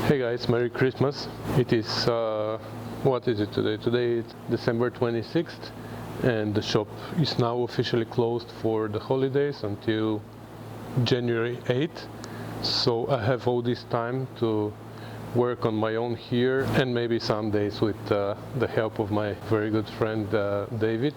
Hey guys, Merry Christmas. It is, what is it today? Today it's December 26th and the shop is now officially closed for the holidays until January 8th. So I have all this time to work on my own here and maybe some days with the help of my very good friend David,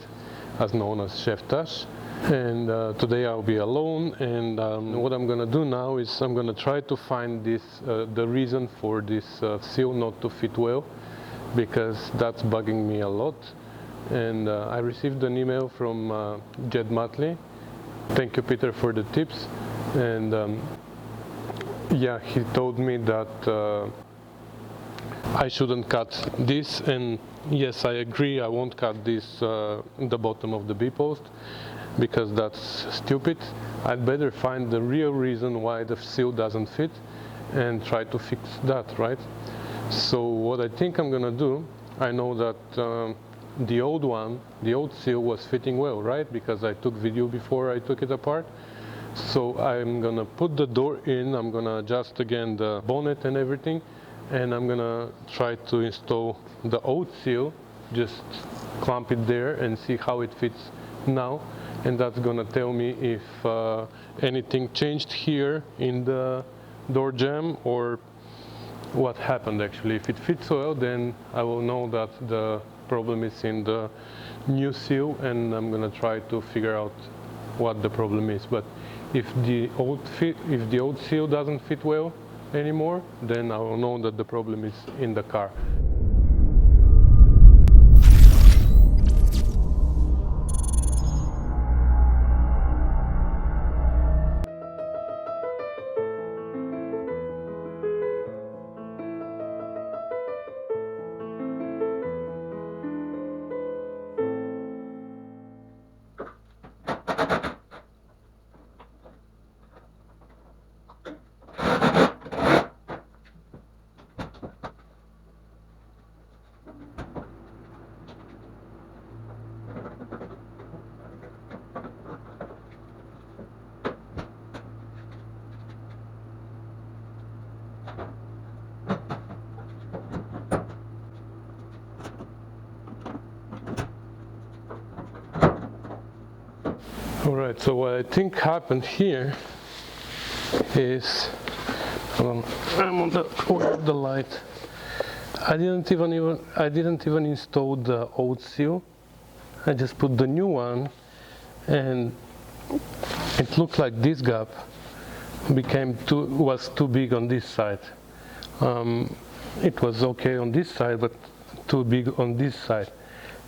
as known as Chef Tash. And today I'll be alone, and what I'm gonna do now is I'm gonna try to find this the reason for this seal not to fit well, because that's bugging me a lot. And I received an email from Jed Matley. Thank you, Peter, for the tips. And yeah, he told me that I shouldn't cut this, and yes, I agree, I won't cut this the bottom of the B-post, because that's stupid. I'd better find the real reason why the seal doesn't fit and try to fix that, right? So what I think I'm gonna do, I know that the old seal was fitting well, right? Because I took video before I took it apart. So I'm gonna put the door in, I'm gonna adjust again the bonnet and everything, and I'm gonna try to install the old seal, just clamp it there and see how it fits now. And that's gonna tell me if anything changed here in the door jamb or what happened actually. If it fits well, then I will know that the problem is in the new seal, and I'm gonna try to figure out what the problem is. But if the old seal doesn't fit well anymore, then I will know that the problem is in the car. Alright, so what I think happened here is, hold on, I'm on the light. I didn't even install the old seal. I just put the new one, and it looked like this gap was too big on this side. It was okay on this side, but too big on this side.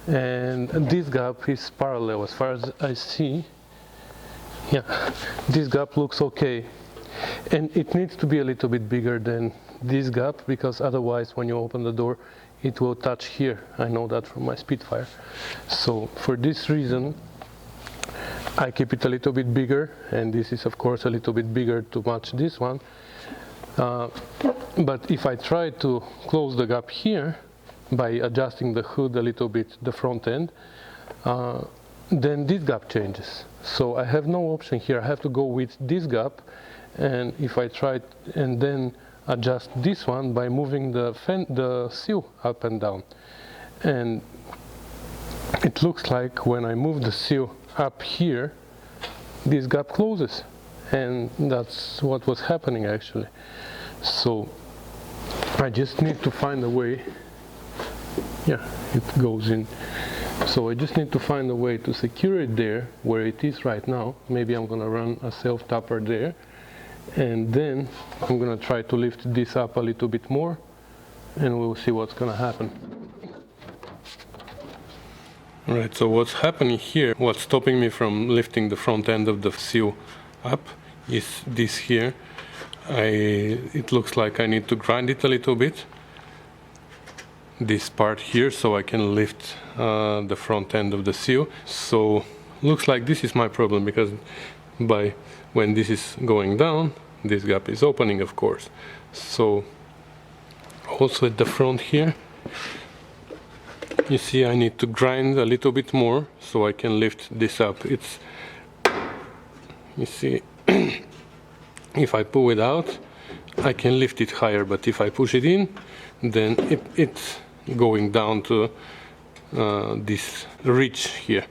And this gap is parallel as far as I see. Yeah, this gap looks okay, and it needs to be a little bit bigger than this gap, because otherwise when you open the door it will touch here. I know that from my Spitfire. So for this reason I keep it a little bit bigger, and this is of course a little bit bigger to match this one. But if I try to close the gap here by adjusting the hood a little bit, the front end, then this gap changes. So I have no option here. I have to go with this gap, and if I try and then adjust this one by moving the seal up and down, and it looks like when I move the seal up here, this gap closes, and that's what was happening actually. So I just need to find a way. Yeah, it goes in. So I just need to find a way to secure it there where it is right now. Maybe I'm gonna run a self-tapper there, and then I'm gonna try to lift this up a little bit more, and we'll see what's gonna happen. Alright, so what's happening here, what's stopping me from lifting the front end of the seal up is this here. It looks like I need to grind it a little bit, this part here, so I can lift the front end of the seal. So looks like this is my problem, because when this is going down, this gap is opening, of course. So also at the front here, you see I need to grind a little bit more so I can lift this up. You see, if I pull it out, I can lift it higher, but if I push it in, then it's going down to this ridge here.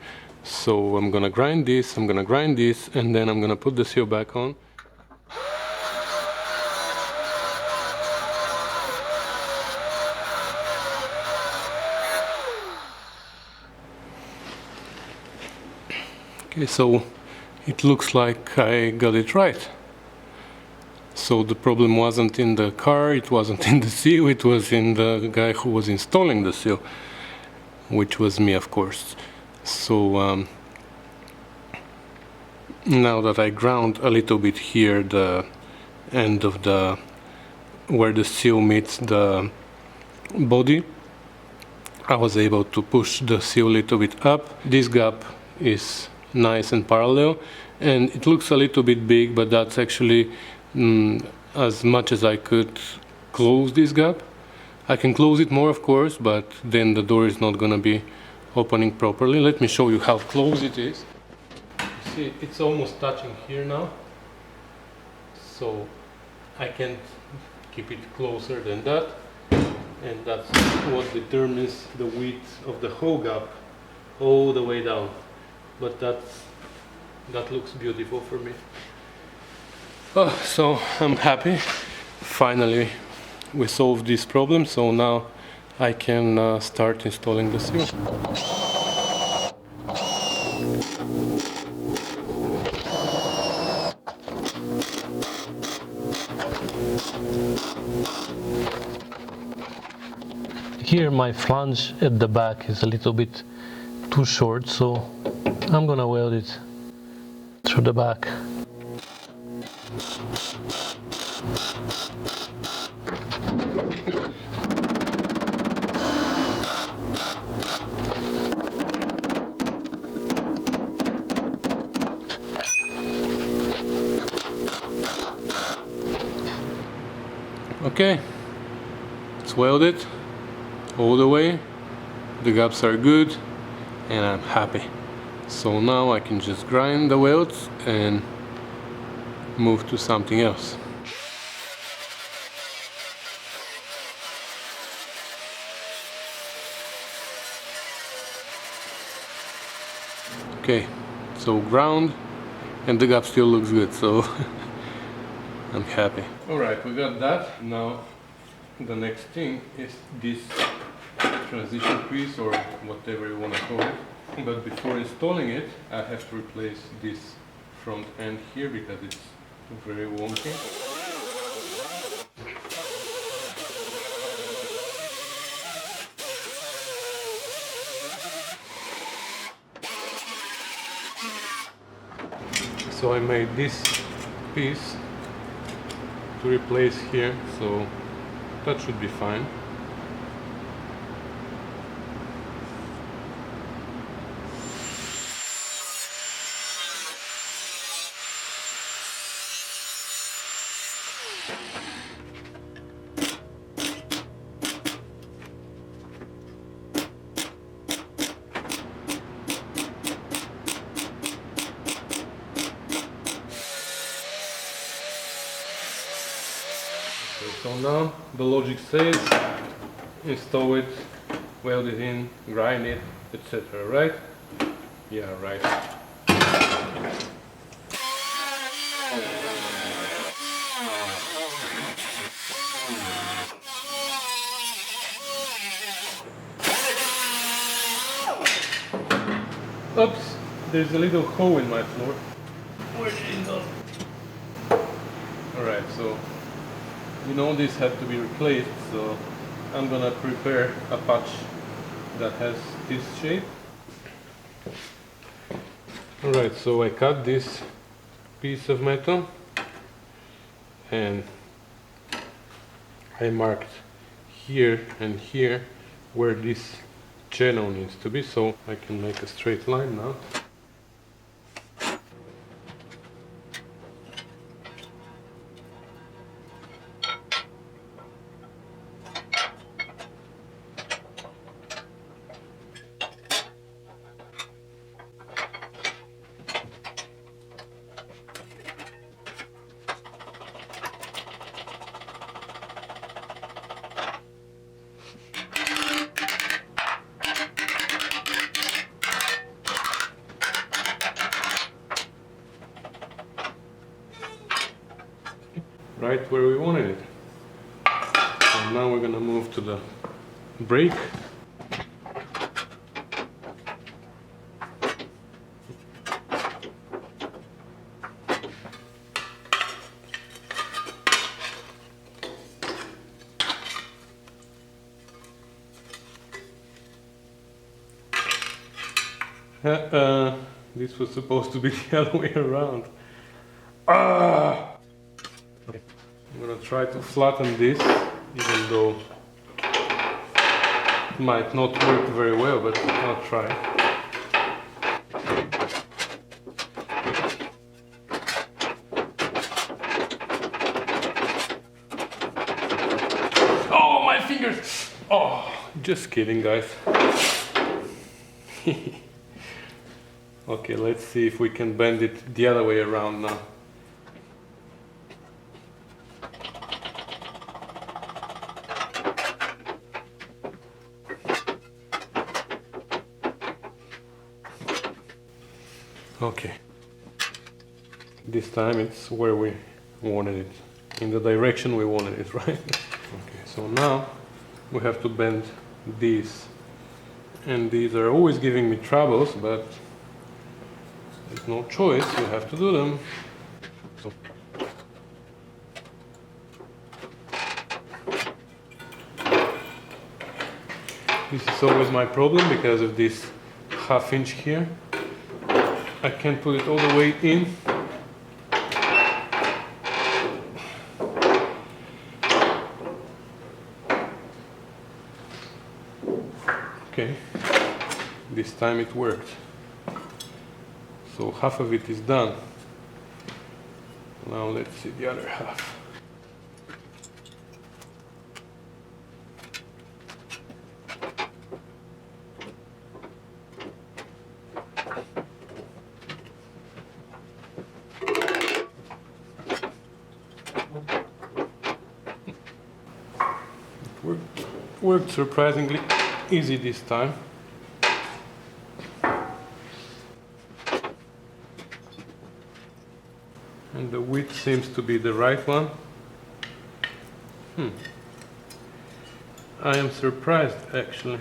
So I'm gonna grind this, and then I'm gonna put the seal back on. Okay, so it looks like I got it right. So the problem wasn't in the car, it wasn't in the seal, it was in the guy who was installing the seal, which was me, of course. So now that I ground a little bit here the end of the where the seal meets the body, I was able to push the seal a little bit up. This gap is nice and parallel, and it looks a little bit big, but that's actually as much as I could close this gap. I can close it more, of course, but then the door is not gonna be opening properly. Let me show you how close it is. See, it's almost touching here now, so I can't keep it closer than that, and that's what determines the width of the whole gap all the way down. But that looks beautiful for me. Oh, so I'm happy. Finally we solved this problem, so now I can start installing the seal. Here my flange at the back is a little bit too short, so I'm gonna weld it through the back. Okay, it's welded all the way, the gaps are good, and I'm happy. So now I can just grind the welds and move to something else. Okay, so ground, and the gap still looks good, so I'm happy. Alright, we got that. Now the next thing is this transition piece, or whatever you want to call it. But before installing it, I have to replace this front end here because it's very wonky. So I made this piece to replace here, so that should be fine. So now the logic says install it, weld it in, grind it, etc. Right? Yeah, right. Oops, there's a little hole in my floor. Where did it go? Alright, so you know these have to be replaced, so I'm gonna prepare a patch that has this shape. Alright, so I cut this piece of metal and I marked here and here where this channel needs to be, so I can make a straight line now. right where we wanted it. So now we're gonna move to the brake. This was supposed to be the other way around. Ah! Okay. I'm gonna try to flatten this, even though it might not work very well, but I'll try. Oh, my fingers! Oh, just kidding, guys. Okay, let's see if we can bend it the other way around now. Okay, this time it's where we wanted it, in the direction we wanted it, right? Okay, so now we have to bend these, and these are always giving me troubles, but there's no choice, you have to do them. So. This is always my problem because of this ½ inch here. I can't put it all the way in. Okay, this time it worked. So half of it is done. Now let's see the other half. It worked surprisingly easy this time. And the width seems to be the right one. I am surprised, actually.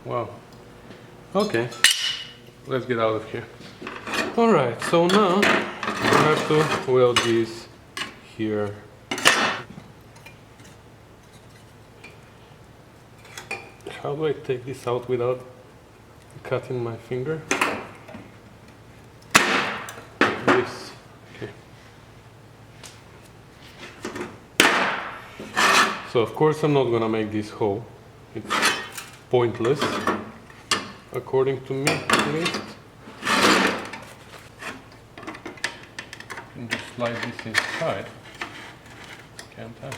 Wow. Okay, let's get out of here. Alright, so now we have to weld these here. How do I take this out without cutting my finger? This. Okay. So of course I'm not gonna make this hole. It's pointless, according to me at least. And just slide this inside. Can't I?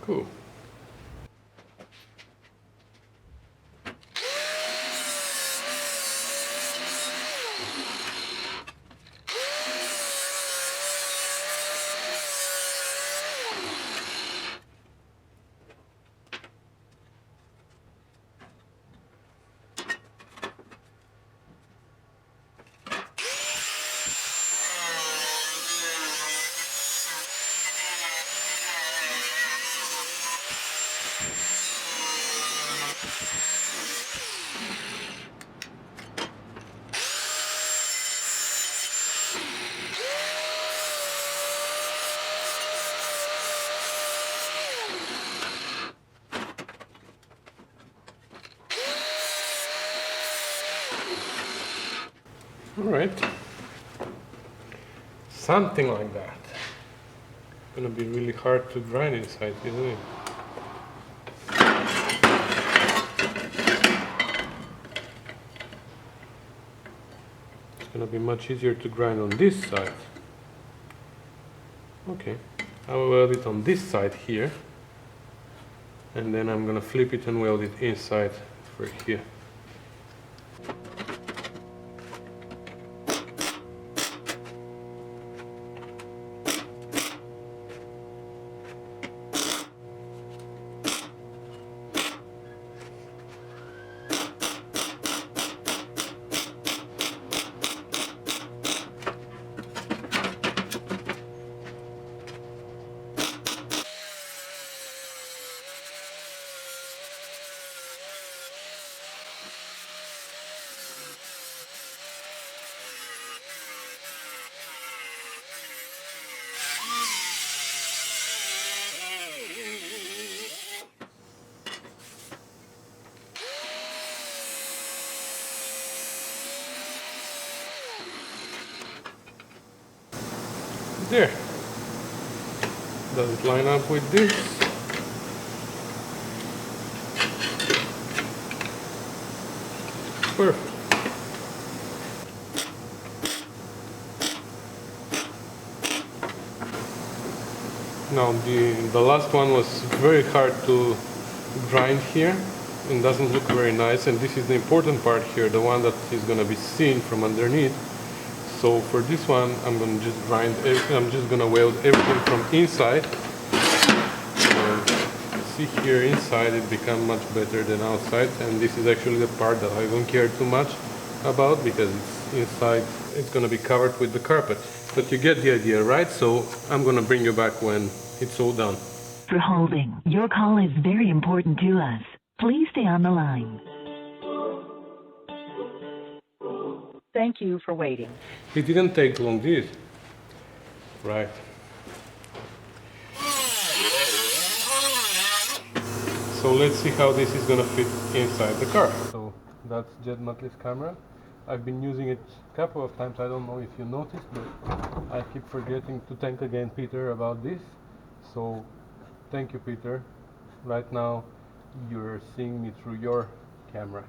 Cool. All right, something like that. It's gonna be really hard to grind inside, isn't it? It's gonna be much easier to grind on this side. Okay, I will weld it on this side here, and then I'm gonna flip it and weld it inside for here. There. Does it line up with this? Perfect. Now the last one was very hard to grind here and doesn't look very nice, and this is the important part here, the one that is going to be seen from underneath. So for this one I'm going to just grind, I'm just going to weld everything from inside. See here inside it becomes much better than outside, and this is actually the part that I don't care too much about because it's inside, it's going to be covered with the carpet. But you get the idea, right? So I'm going to bring you back when it's all done. For holding. Your call is very important to us. Please stay on the line. Thank you for waiting. It didn't take long, did it? Right. So let's see how this is going to fit inside the car. So that's Jed Nutley's camera. I've been using it a couple of times. I don't know if you noticed, but I keep forgetting to thank again Peter about this. So thank you, Peter. Right now you're seeing me through your camera.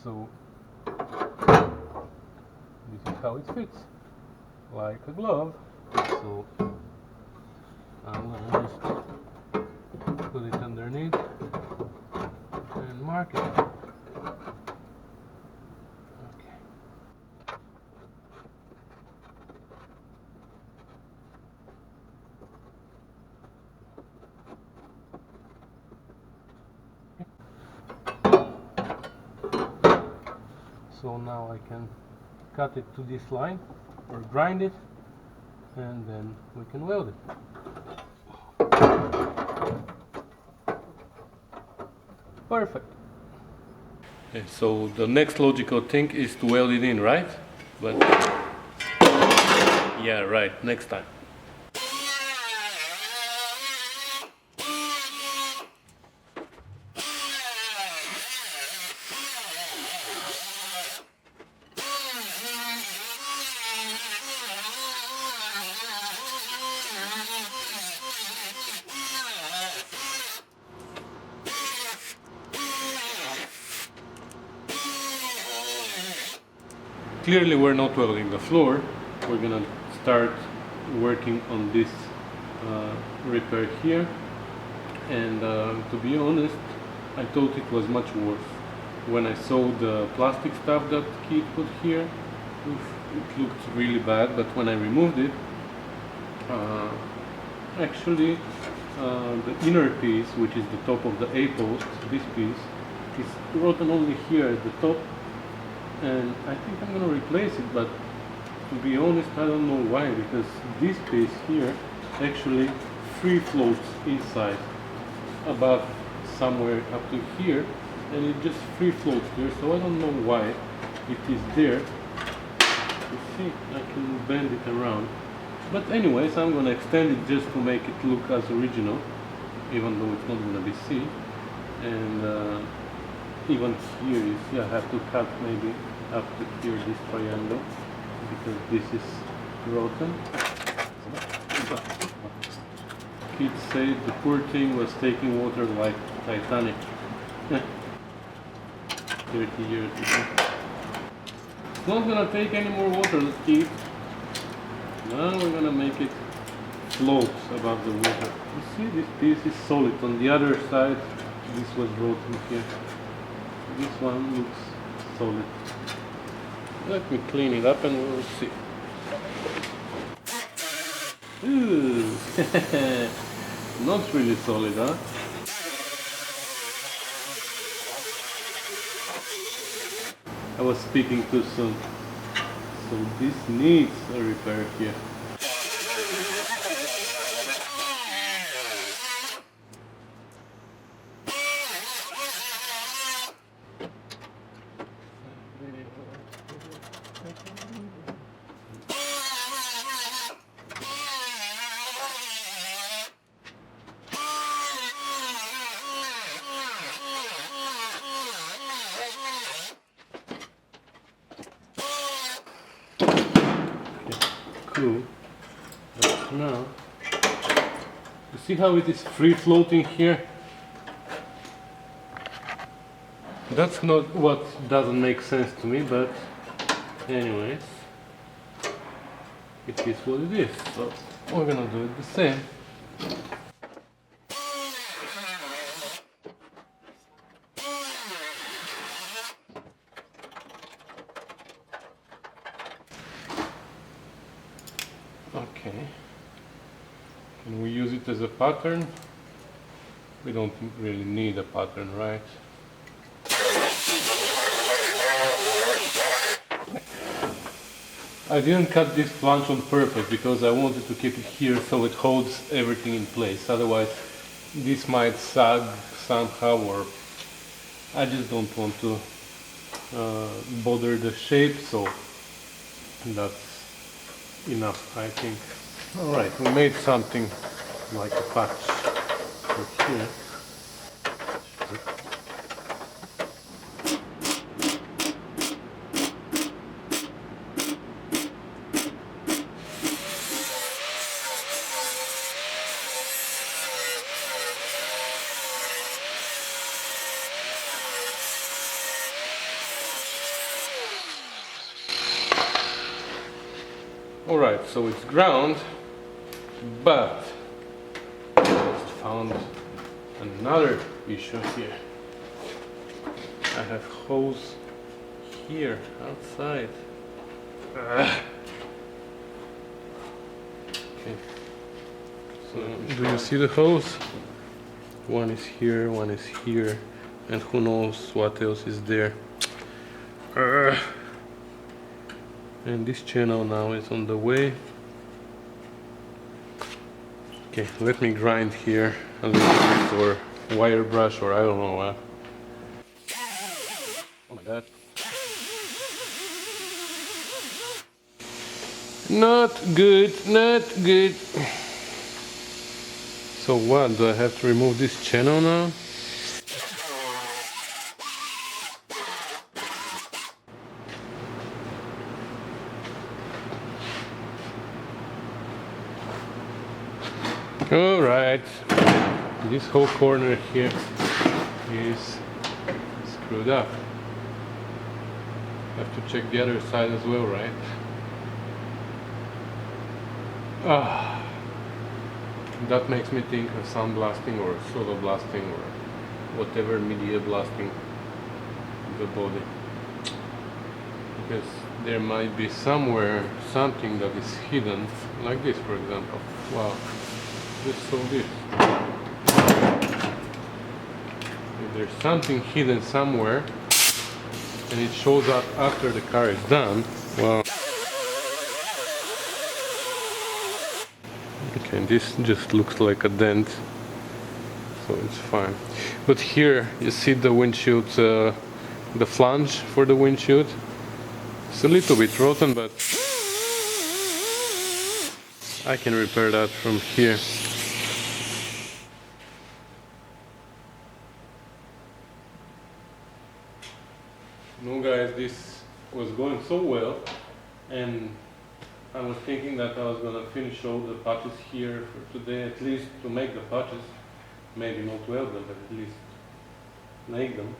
So this is how it fits, like a glove. So I'm gonna just put it underneath and mark it. So now I can cut it to this line or grind it, and then we can weld it. Perfect. Okay, so the next logical thing is to weld it in, right? But yeah, right, next time. Clearly we're not welding the floor. We're gonna start working on this repair here, and to be honest, I thought it was much worse. When I saw the plastic stuff that Keith put here, it looked really bad, but when I removed it, actually the inner piece, which is the top of the A-post, this piece, is rotten only here at the top, and I think I'm gonna replace it, but to be honest I don't know why, because this piece here actually free floats inside above somewhere up to here, and it just free floats there, so I don't know why it is there. You see, I can bend it around, but anyways I'm gonna extend it just to make it look as original, even though it's not gonna be seen. And even here, you see, I have to cut maybe up to here this triangle because this is rotten. Kid said the poor thing was taking water like Titanic. 30 years ago. It's not gonna take any more water, Kid. Now we're gonna make it float above the water. You see, this piece is solid. On the other side, this was rotten here. This one looks solid. Let me clean it up and we'll see. Ooh, not really solid, huh? I was speaking too soon. So this needs a repair here. Cool. See how it is free floating here? That's not what doesn't make sense to me, but anyways, it is what it is. So we're gonna do it the same. Okay. Can we use it as a pattern? We don't really need a pattern, right? I didn't cut this flange on purpose because I wanted to keep it here so it holds everything in place. Otherwise this might sag somehow, or I just don't want to bother the shape, so that's enough, I think. Alright, we made something like a patch for here. Alright, so it's ground, but I just found another issue here. I have hose here outside. Okay. So do you see the hose? One is here, and who knows what else is there. And this channel now is on the way. Okay, let me grind here a little bit, or wire brush, or I don't know what. Oh my god. Not good, not good. So what, do I have to remove this channel now? Alright, this whole corner here is screwed up. Have to check the other side as well, right? That makes me think of sandblasting or solo blasting or whatever media blasting the body. Because there might be somewhere something that is hidden, like this for example. Wow. Just saw this. If there's something hidden somewhere and it shows up after the car is done, well. Okay, this just looks like a dent, so it's fine. But here you see the windshield, the flange for the windshield. It's a little bit rotten, but I can repair that from here. No guys, this was going so well, and I was thinking that I was gonna finish all the patches here for today, at least to make the patches, maybe not weld them, but at least make them.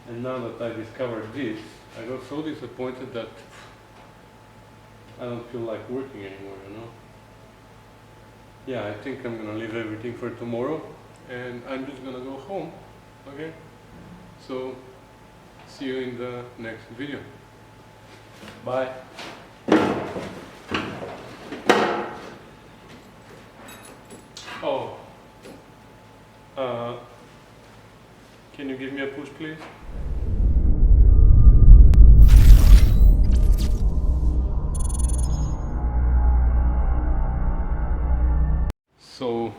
And now that I discovered this, I got so disappointed that I don't feel like working anymore, you know? Yeah, I think I'm gonna leave everything for tomorrow, and I'm just gonna go home, okay? So, see you in the next video. Bye. Oh, can you give me a push, please? So